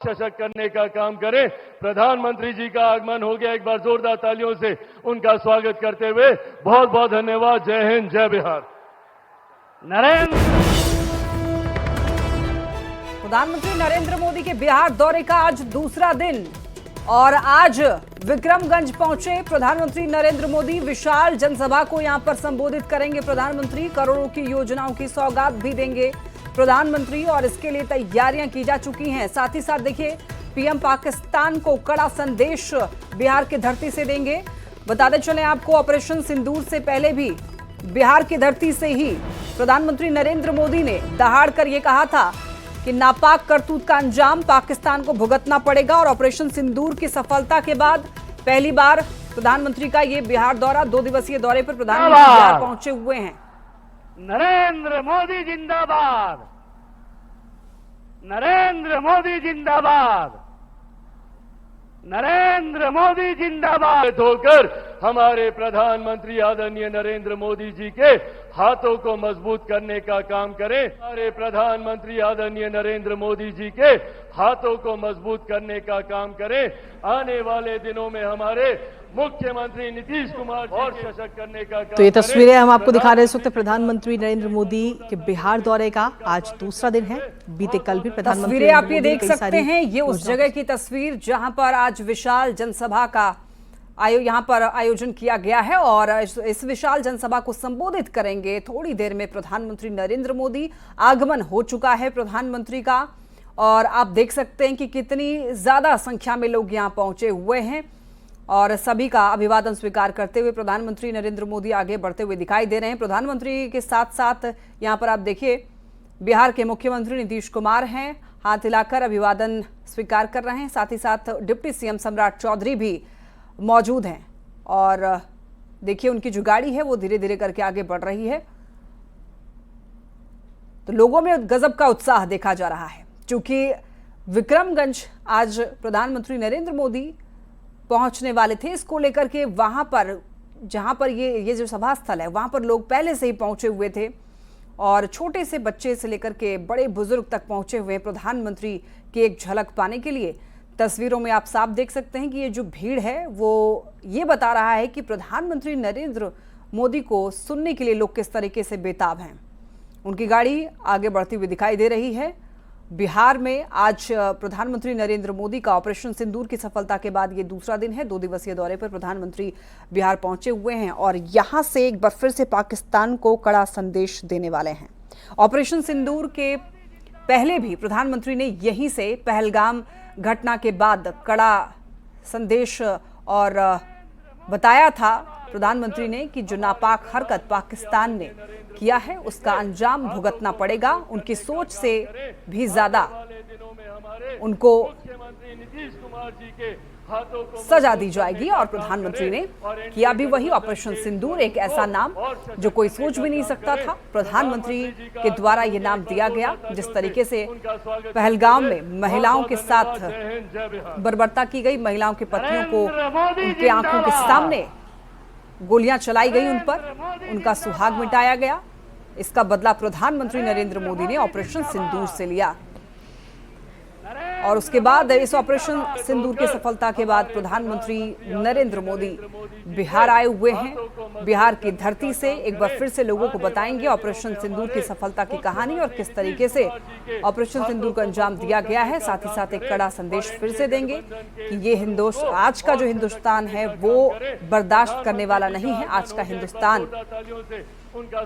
सशक्त करने का काम करें। प्रधानमंत्री जी का आगमन हो गया, एक बार जोरदार तालियों से उनका स्वागत करते हुए बहुत बहुत धन्यवाद। जय हिंद, जय बिहार। प्रधानमंत्री नरेंद्र मोदी के बिहार दौरे का आज दूसरा दिन और आज विक्रमगंज पहुंचे प्रधानमंत्री नरेंद्र मोदी। विशाल जनसभा को यहां पर संबोधित करेंगे प्रधानमंत्री। करोड़ों की योजनाओं की सौगात भी देंगे प्रधानमंत्री और इसके लिए तैयारियां की जा चुकी हैं। साथ ही साथ देखिए, पीएम पाकिस्तान को कड़ा संदेश बिहार की धरती से देंगे। बताते चलें आपको, ऑपरेशन सिंदूर से पहले भी बिहार की धरती से ही प्रधानमंत्री नरेंद्र मोदी ने दहाड़ कर ये कहा था कि नापाक करतूत का अंजाम पाकिस्तान को भुगतना पड़ेगा। और ऑपरेशन सिंदूर की सफलता के बाद पहली बार प्रधानमंत्री का ये बिहार दौरा, 2 दिवसीय दौरे पर प्रधानमंत्री बिहार पहुंचे हुए हैं। नरेंद्र मोदी जिंदाबाद, नरेंद्र मोदी जिंदाबाद, नरेंद्र मोदी जिंदाबाद। होकर हमारे प्रधानमंत्री आदरणीय नरेंद्र मोदी जी के हाथों को मजबूत करने का काम करें। हमारे प्रधानमंत्री आदरणीय नरेंद्र मोदी जी के हाथों को मजबूत करने का काम करें। आने वाले दिनों में हमारे मुख्यमंत्री नीतीश कुमार और सशक्त करने का काम। तो ये तस्वीरें हम आपको दिखा रहे हैं इस वक्त प्रधानमंत्री नरेंद्र मोदी के बिहार दौरे का आज दूसरा दिन है। बीते कल भी प्रधानमंत्री तस्वीरें आप ये देख सकते हैं, ये उस जगह की तस्वीर जहां पर आज विशाल जनसभा का यहाँ पर आयोजन किया गया है और इस विशाल जनसभा को संबोधित करेंगे थोड़ी देर में प्रधानमंत्री नरेंद्र मोदी। आगमन हो चुका है प्रधानमंत्री का और आप देख सकते हैं कि कितनी ज्यादा संख्या में लोग यहाँ पहुंचे हुए हैं और सभी का अभिवादन स्वीकार करते हुए प्रधानमंत्री नरेंद्र मोदी आगे बढ़ते हुए दिखाई दे रहे हैं। प्रधानमंत्री के साथ साथ यहाँ पर आप देखिए, बिहार के मुख्यमंत्री नीतीश कुमार हैं, हाथ हिलाकर अभिवादन स्वीकार कर रहे हैं। साथ ही साथ डिप्टी सीएम सम्राट चौधरी भी मौजूद हैं और देखिए, उनकी जो गाड़ी है वो धीरे धीरे करके आगे बढ़ रही है। तो लोगों में गजब का उत्साह देखा जा रहा है क्योंकि विक्रमगंज आज प्रधानमंत्री नरेंद्र मोदी पहुंचने वाले थे। इसको लेकर के वहां पर जहां पर ये जो सभा स्थल है वहां पर लोग पहले से ही पहुंचे हुए थे और छोटे से बच्चे से लेकर के बड़े बुजुर्ग तक पहुंचे हुए हैं प्रधानमंत्री की एक झलक पाने के लिए। तस्वीरों में आप साफ देख सकते हैं कि ये जो भीड़ है वो ये बता रहा है कि प्रधानमंत्री नरेंद्र मोदी को सुनने के लिए लोग किस तरीके से बेताब हैं। उनकी गाड़ी आगे बढ़ती हुई दिखाई दे रही है। बिहार में आज प्रधानमंत्री नरेंद्र मोदी का ऑपरेशन सिंदूर की सफलता के बाद ये दूसरा दिन है। 2 दिवसीय दौरे पर प्रधानमंत्री बिहार पहुंचे हुए हैं और यहां से एक बार फिर से पाकिस्तान को कड़ा संदेश देने वाले हैं। ऑपरेशन सिंदूर के पहले भी प्रधानमंत्री ने यहीं से पहलगाम घटना के बाद कड़ा संदेश और बताया था प्रधानमंत्री ने कि जो नापाक हरकत पाकिस्तान ने किया है उसका अंजाम भुगतना पड़ेगा। उनकी सोच से भी ज्यादा उनको सजा दी जाएगी और प्रधानमंत्री ने किया भी वही। ऑपरेशन सिंदूर एक ऐसा नाम जो कोई सोच भी नहीं सकता था, प्रधानमंत्री के द्वारा ये नाम दिया गया। जिस तरीके से पहलगाम में महिलाओं के साथ बर्बरता की गई, महिलाओं की पत्नियों को उनके आंखों के सामने गोलियां चलाई गई, उन पर उनका सुहाग मिटाया गया, इसका बदला प्रधानमंत्री नरेंद्र मोदी ने ऑपरेशन सिंदूर से लिया। और उसके बाद इस ऑपरेशन सिंदूर की सफलता के बाद प्रधानमंत्री नरेंद्र मोदी बिहार आए हुए हैं। बिहार की धरती से एक बार फिर से लोगों को बताएंगे ऑपरेशन सिंदूर की सफलता की कहानी और किस तरीके से ऑपरेशन सिंदूर को अंजाम दिया गया है। साथ ही साथ एक कड़ा संदेश फिर से देंगे कि ये आज का जो हिंदुस्तान है वो बर्दाश्त करने वाला नहीं है। आज का हिंदुस्तान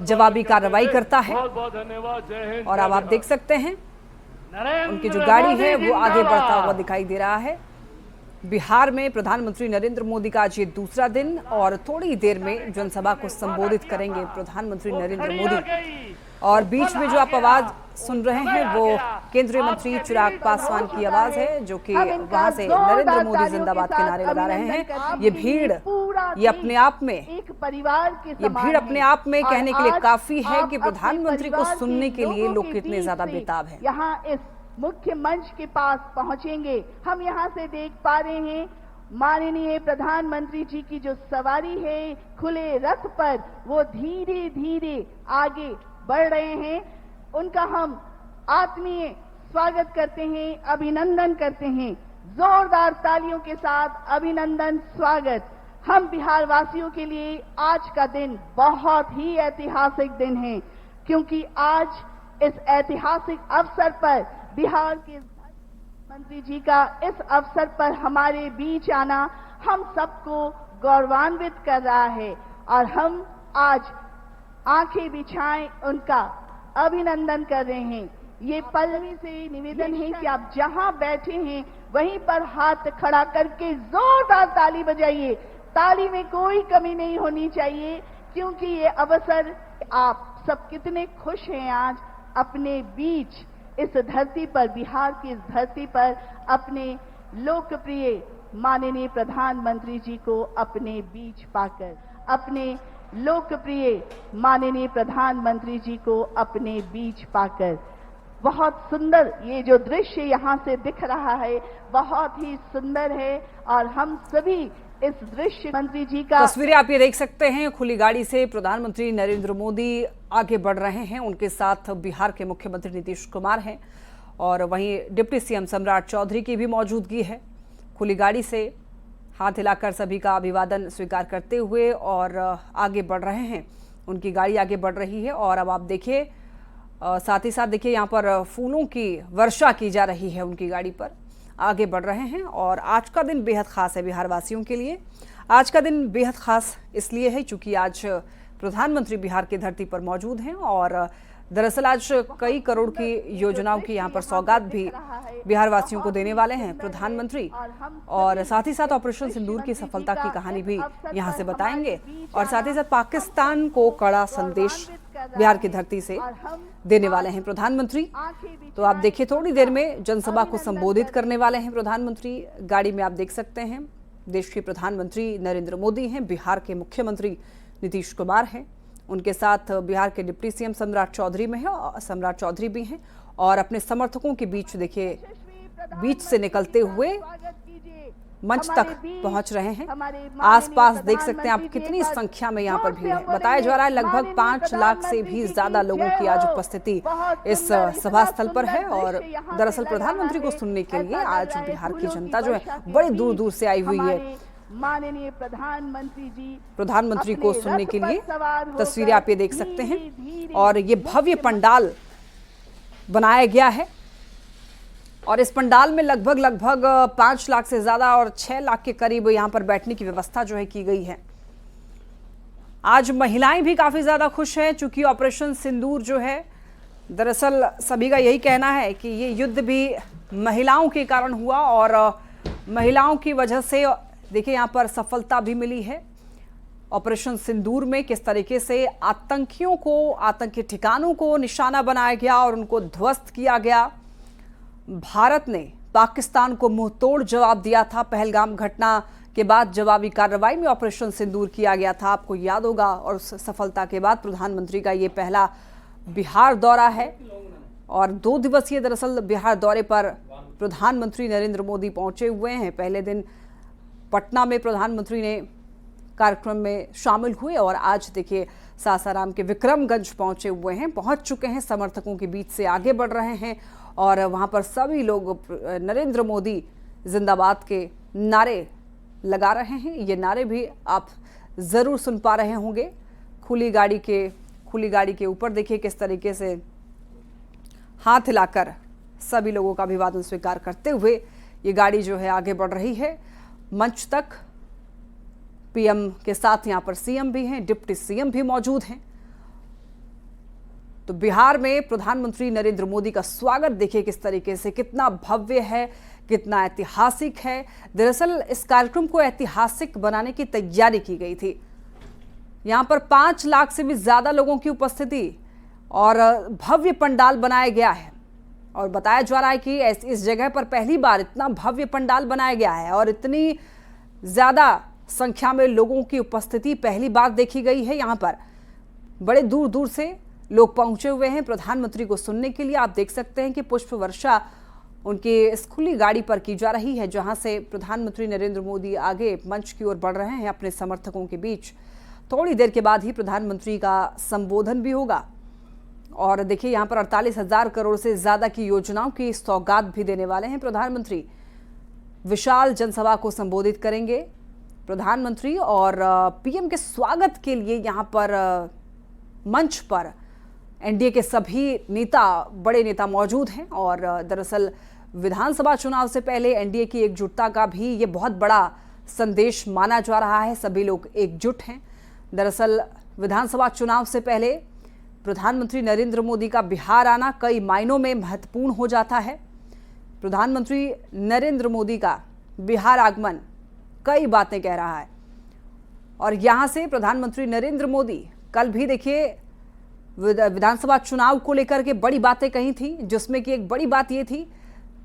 जवाबी कार्रवाई करता है। और अब आप देख सकते हैं उनकी जो गाड़ी है वो आगे बढ़ता हुआ दिखाई दे रहा है। बिहार में प्रधानमंत्री नरेंद्र मोदी का आज ये दूसरा दिन और थोड़ी देर में जनसभा को संबोधित करेंगे प्रधानमंत्री नरेंद्र मोदी। और बीच में जो आप आवाज सुन रहे हैं वो केंद्रीय मंत्री चिराग पासवान की आवाज है, जो कि वहां से नरेंद्र मोदी जिंदाबाद के नारे लगा रहे हैं। ये भीड़ ये अपने आप में कहने के लिए काफी है कि प्रधानमंत्री को सुनने के लिए लोग कितने ज्यादा बेताब हैं। यहाँ इस मुख्य मंच के पास पहुंचेंगे। हम यहाँ से देख पा रहे हैं माननीय प्रधानमंत्री जी की जो सवारी है खुले रथ पर, वो धीरे धीरे आगे बढ़ रहे हैं। उनका हम आत्मीय स्वागत करते हैं, अभिनंदन करते हैं। जोरदार तालियों के साथ अभिनंदन, स्वागत। हम बिहार वासियों के लिए आज का दिन बहुत ही ऐतिहासिक दिन है, क्योंकि आज इस ऐतिहासिक अवसर पर बिहार के मंत्री जी का इस अवसर पर हमारे बीच आना हम सबको गौरवान्वित कर रहा है और हम आज आंखें बिछाएं उनका अभिनंदन कर रहे हैं। ये पल्लवी से निवेदन है कि आप जहां बैठे हैं वहीं पर हाथ खड़ा करके जोरदार ताली बजाइए। ताली में कोई कमी नहीं होनी चाहिए, क्योंकि ये अवसर, आप सब कितने खुश हैं आज अपने बीच इस धरती पर, बिहार की इस धरती पर अपने लोकप्रिय माननीय प्रधानमंत्री जी को अपने बीच पाकर, अपने लोकप्रिय माननीय प्रधानमंत्री जी को अपने बीच पाकर। बहुत सुंदर ये जो दृश्य यहाँ से दिख रहा है, बहुत ही सुंदर है और हम सभी इस दृश्य मंत्री जी का तस्वीरें आप ये देख सकते हैं। खुली गाड़ी से प्रधानमंत्री नरेंद्र मोदी आगे बढ़ रहे हैं। उनके साथ बिहार के मुख्यमंत्री नीतीश कुमार हैं और वहीं डिप्टी सीएम सम्राट चौधरी की भी मौजूदगी है। खुली गाड़ी से हाथ हिलाकर सभी का अभिवादन स्वीकार करते हुए और आगे बढ़ रहे हैं। उनकी गाड़ी आगे बढ़ रही है और अब आप देखिए, साथ ही साथ देखिए यहाँ पर फूलों की वर्षा की जा रही है। उनकी गाड़ी पर आगे बढ़ रहे हैं और आज का दिन बेहद खास है बिहार वासियों के लिए। आज का दिन बेहद खास इसलिए है क्योंकि आज प्रधानमंत्री बिहार की धरती पर मौजूद हैं और दरअसल आज कई करोड़ की योजनाओं की यहाँ पर सौगात भी बिहार वासियों को देने वाले हैं प्रधानमंत्री, और साथ ही साथ ऑपरेशन सिंदूर की सफलता की कहानी भी यहाँ से बताएंगे और साथ ही साथ पाकिस्तान को कड़ा संदेश बिहार की धरती से देने वाले हैं प्रधानमंत्री। तो आप देखिए, थोड़ी देर में जनसभा को संबोधित करने वाले हैं प्रधानमंत्री। गाड़ी में आप देख सकते हैं देश के प्रधानमंत्री नरेंद्र मोदी हैं, बिहार के मुख्यमंत्री नीतीश कुमार हैं, उनके साथ बिहार के डिप्टी सीएम सम्राट चौधरी में है, सम्राट चौधरी भी हैं और अपने समर्थकों के बीच देखिए, बीच से निकलते हुए मंच तक पहुंच रहे हैं। आसपास देख सकते हैं आप कितनी संख्या में यहाँ पर भीड़ है। बताया जा रहा है लगभग 5 लाख से भी ज्यादा लोगों की आज उपस्थिति इस सभा स्थल पर है और दरअसल प्रधानमंत्री को सुनने के लिए आज बिहार की जनता जो है बड़ी दूर दूर से आई हुई है माननीय प्रधानमंत्री को सुनने के लिए। तस्वीरें आप ये देख सकते हैं और ये भव्य पंडाल बनाया गया है और इस पंडाल में लगभग 5 लाख से ज्यादा और 6 लाख के करीब यहाँ पर बैठने की व्यवस्था जो है की गई है। आज महिलाएं भी काफी ज्यादा खुश हैं, चूंकि ऑपरेशन सिंदूर जो है, दरअसल सभी का यही कहना है कि ये युद्ध भी महिलाओं के कारण हुआ और महिलाओं की वजह से देखिए यहाँ पर सफलता भी मिली है। ऑपरेशन सिंदूर में किस तरीके से आतंकियों को, आतंकी ठिकानों को निशाना बनाया गया और उनको ध्वस्त किया गया। भारत ने पाकिस्तान को मुंहतोड़ जवाब दिया था। पहलगाम घटना के बाद जवाबी कार्रवाई में ऑपरेशन सिंदूर किया गया था, आपको याद होगा। और उस सफलता के बाद प्रधानमंत्री का ये पहला बिहार दौरा है और 2 दिवसीय दरअसल बिहार दौरे पर प्रधानमंत्री नरेंद्र मोदी पहुंचे हुए हैं। पहले दिन पटना में प्रधानमंत्री ने कार्यक्रम में शामिल हुए और आज देखिए सासाराम के विक्रमगंज पहुंचे हुए हैं, पहुंच चुके हैं, समर्थकों के बीच से आगे बढ़ रहे हैं और वहां पर सभी लोग नरेंद्र मोदी जिंदाबाद के नारे लगा रहे हैं। ये नारे भी आप जरूर सुन पा रहे होंगे। खुली गाड़ी के ऊपर देखिए किस तरीके से हाथ हिलाकर सभी लोगों का अभिवादन स्वीकार करते हुए ये गाड़ी जो है आगे बढ़ रही है मंच तक। पीएम के साथ यहाँ पर सीएम भी हैं, डिप्टी सीएम भी मौजूद हैं। तो बिहार में प्रधानमंत्री नरेंद्र मोदी का स्वागत देखिए किस तरीके से, कितना भव्य है, कितना ऐतिहासिक है। दरअसल इस कार्यक्रम को ऐतिहासिक बनाने की तैयारी की गई थी। यहाँ पर 5 लाख से भी ज्यादा लोगों की उपस्थिति और भव्य पंडाल बनाया गया है और बताया जा रहा है कि इस जगह पर पहली बार इतना भव्य पंडाल बनाया गया है और इतनी ज्यादा संख्या में लोगों की उपस्थिति पहली बार देखी गई है। यहाँ पर बड़े दूर दूर से लोग पहुंचे हुए हैं प्रधानमंत्री को सुनने के लिए। आप देख सकते हैं कि पुष्प वर्षा उनकी इस खुली गाड़ी पर की जा रही है, जहां से प्रधानमंत्री नरेंद्र मोदी आगे मंच की ओर बढ़ रहे हैं अपने समर्थकों के बीच। थोड़ी देर के बाद ही प्रधानमंत्री का संबोधन भी होगा और देखिए यहाँ पर 48,000 करोड़ से ज्यादा की योजनाओं की सौगात भी देने वाले हैं प्रधानमंत्री। विशाल जनसभा को संबोधित करेंगे प्रधानमंत्री और पीएम के स्वागत के लिए यहाँ पर मंच पर एनडीए के सभी नेता, बड़े नेता मौजूद हैं। और दरअसल विधानसभा चुनाव से पहले एनडीए की एकजुटता का भी ये बहुत बड़ा संदेश माना जा रहा है। सभी लोग एकजुट हैं। दरअसल विधानसभा चुनाव से पहले प्रधानमंत्री नरेंद्र मोदी का बिहार आना कई मायनों में महत्वपूर्ण हो जाता है। प्रधानमंत्री नरेंद्र मोदी का बिहार आगमन कई बातें कह रहा है। और यहां से प्रधानमंत्री नरेंद्र मोदी कल भी देखिए विधानसभा चुनाव को लेकर के बड़ी बातें कही थी, जिसमें कि एक बड़ी बात यह थी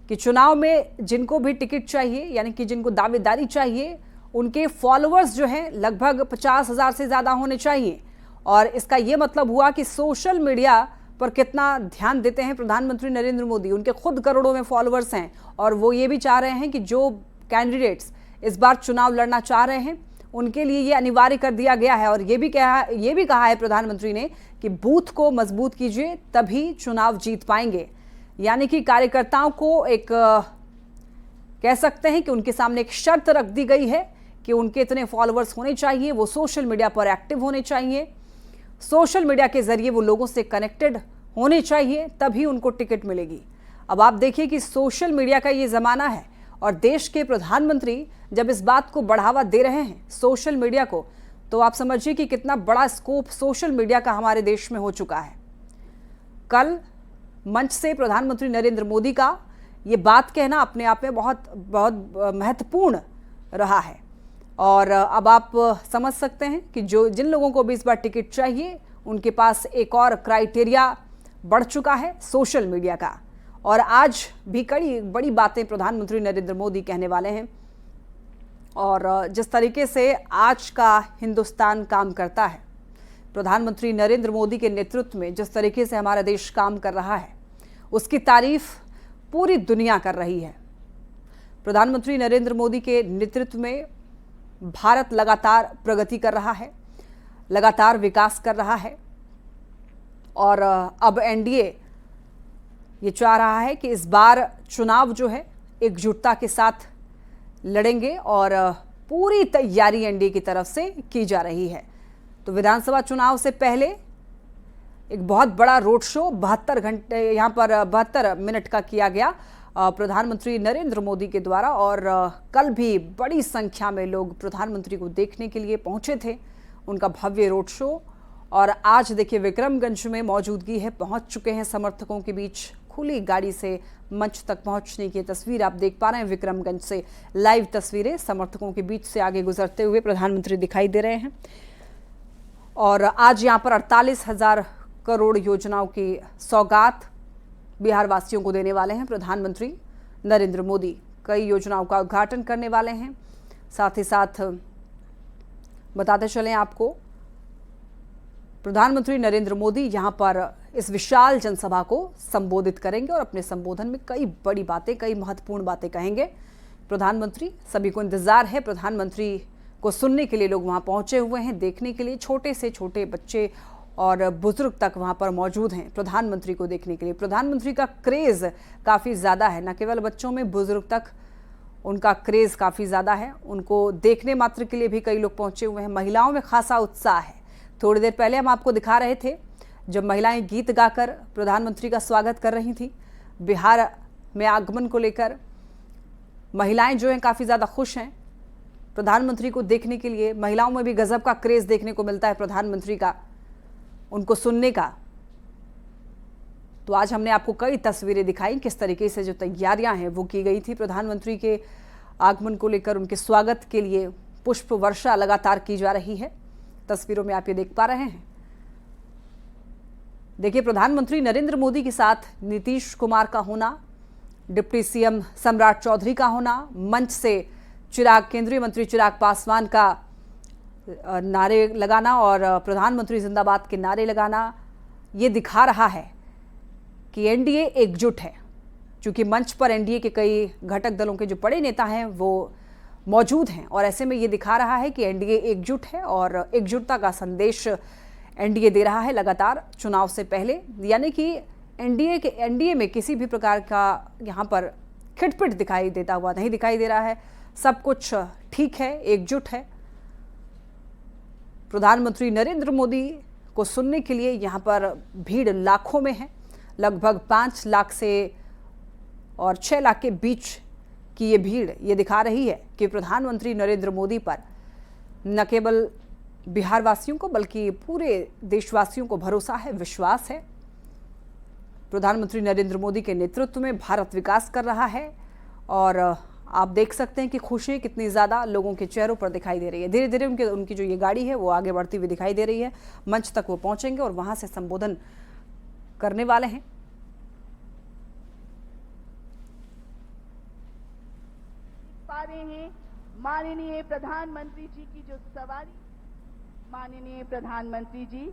कि चुनाव में जिनको भी टिकट चाहिए, यानी कि जिनको दावेदारी चाहिए, उनके फॉलोअर्स जो हैं लगभग 50,000 से ज़्यादा होने चाहिए। और इसका ये मतलब हुआ कि सोशल मीडिया पर कितना ध्यान देते हैं प्रधानमंत्री नरेंद्र मोदी। उनके खुद करोड़ों में फॉलोअर्स हैं और वो ये भी चाह रहे हैं कि जो कैंडिडेट्स इस बार चुनाव लड़ना चाह रहे हैं उनके लिए ये अनिवार्य कर दिया गया है। और ये भी कहा है प्रधानमंत्री ने कि बूथ को मजबूत कीजिए तभी चुनाव जीत पाएंगे। यानी कि कार्यकर्ताओं को एक कह सकते हैं कि उनके सामने एक शर्त रख दी गई है कि उनके इतने फॉलोअर्स होने चाहिए, वो सोशल मीडिया पर एक्टिव होने चाहिए, सोशल मीडिया के जरिए वो लोगों से कनेक्टेड होने चाहिए, तभी उनको टिकट मिलेगी। अब आप देखिए कि सोशल मीडिया का ये ज़माना है और देश के प्रधानमंत्री जब इस बात को बढ़ावा दे रहे हैं सोशल मीडिया को, तो आप समझिए कि कितना बड़ा स्कोप सोशल मीडिया का हमारे देश में हो चुका है। कल मंच से प्रधानमंत्री नरेंद्र मोदी का ये बात कहना अपने आप में बहुत बहुत महत्वपूर्ण रहा है। और अब आप समझ सकते हैं कि जिन लोगों को भी इस बार टिकट चाहिए उनके पास एक और क्राइटेरिया बढ़ चुका है सोशल मीडिया का। और आज भी कई बड़ी बातें प्रधानमंत्री नरेंद्र मोदी कहने वाले हैं। और जिस तरीके से आज का हिंदुस्तान काम करता है, प्रधानमंत्री नरेंद्र मोदी के नेतृत्व में जिस तरीके से हमारा देश काम कर रहा है, उसकी तारीफ पूरी दुनिया कर रही है। प्रधानमंत्री नरेंद्र मोदी के नेतृत्व में भारत लगातार प्रगति कर रहा है, लगातार विकास कर रहा है। और अब एनडीए ये चाह रहा है कि इस बार चुनाव जो है एकजुटता के साथ लड़ेंगे और पूरी तैयारी एनडीए की तरफ से की जा रही है। तो विधानसभा चुनाव से पहले एक बहुत बड़ा रोड शो 72 घंटे यहाँ पर 72 मिनट का किया गया प्रधानमंत्री नरेंद्र मोदी के द्वारा। और कल भी बड़ी संख्या में लोग प्रधानमंत्री को देखने के लिए पहुंचे थे, उनका भव्य रोड शो। और आज देखिए विक्रमगंज में मौजूदगी है, पहुंच चुके हैं समर्थकों के बीच, खुली गाड़ी से मंच तक पहुंचने की तस्वीर आप देख पा रहे हैं। विक्रमगंज से लाइव तस्वीरें, समर्थकों के बीच से आगे गुजरते हुए प्रधानमंत्री दिखाई दे रहे हैं। और आज यहां पर 48,000 करोड़ योजनाओं की सौगात बिहार वासियों को देने वाले हैं प्रधानमंत्री नरेंद्र मोदी। कई योजनाओं का उद्घाटन करने वाले हैं। साथ ही साथ बताते चलें आपको, प्रधानमंत्री नरेंद्र मोदी यहां पर इस विशाल जनसभा को संबोधित करेंगे और अपने संबोधन में कई बड़ी बातें, कई महत्वपूर्ण बातें कहेंगे प्रधानमंत्री। सभी को इंतजार है प्रधानमंत्री को सुनने के लिए। लोग वहां पहुंचे हुए हैं देखने के लिए, छोटे से छोटे बच्चे और बुजुर्ग तक वहां पर मौजूद हैं प्रधानमंत्री को देखने के लिए। प्रधानमंत्री का क्रेज काफ़ी ज़्यादा है, न केवल बच्चों में, बुजुर्ग तक उनका क्रेज काफ़ी ज़्यादा है। उनको देखने मात्र के लिए भी कई लोग पहुंचे हुए हैं। महिलाओं में खासा उत्साह है। थोड़ी देर पहले हम आपको दिखा रहे थे जब महिलाएं गीत गाकर प्रधानमंत्री का स्वागत कर रही थी। बिहार में आगमन को लेकर महिलाएं जो हैं काफ़ी ज़्यादा खुश हैं प्रधानमंत्री को देखने के लिए। महिलाओं में भी गजब का क्रेज देखने को मिलता है प्रधानमंत्री का, उनको सुनने का। तो आज हमने आपको कई तस्वीरें दिखाई किस तरीके से जो तैयारियां हैं वो की गई थी प्रधानमंत्री के आगमन को लेकर। उनके स्वागत के लिए पुष्प वर्षा लगातार की जा रही है। तस्वीरों में आप ये देख पा रहे हैं। देखिए प्रधानमंत्री नरेंद्र मोदी के साथ नीतीश कुमार का होना, डिप्टी सीएम सम्राट चौधरी का होना, मंच से केंद्रीय मंत्री चिराग पासवान का नारे लगाना और प्रधानमंत्री जिंदाबाद के नारे लगाना, ये दिखा रहा है कि एनडीए एकजुट है। क्योंकि मंच पर एनडीए के कई घटक दलों के जो बड़े नेता हैं वो मौजूद हैं और ऐसे में ये दिखा रहा है कि एनडीए एकजुट है और एकजुटता का संदेश एनडीए दे रहा है लगातार चुनाव से पहले, यानी कि एनडीए में किसी भी प्रकार का यहाँ पर खिटपिट दिखाई देता हुआ नहीं दिखाई दे रहा है। सब कुछ ठीक है, एकजुट है। प्रधानमंत्री नरेंद्र मोदी को सुनने के लिए यहाँ पर भीड़ लाखों में है। लगभग 5 लाख से और 6 लाख के बीच की ये भीड़ ये दिखा रही है कि प्रधानमंत्री नरेंद्र मोदी पर न केवल बिहार वासियों को बल्कि पूरे देशवासियों को भरोसा है, विश्वास है। प्रधानमंत्री नरेंद्र मोदी के नेतृत्व में भारत विकास कर रहा है और आप देख सकते हैं कि खुशी कितनी ज़्यादा लोगों के चेहरों पर दिखाई दे रही है। धीरे धीरे उनकी जो ये गाड़ी है वो आगे बढ़ती हुई दिखाई दे रही है। मंच तक वो पहुंचेंगे और वहां से संबोधन करने वाले हैं। पा रहे हैं माननीय प्रधानमंत्री जी की जो सवारी, माननीय प्रधानमंत्री जी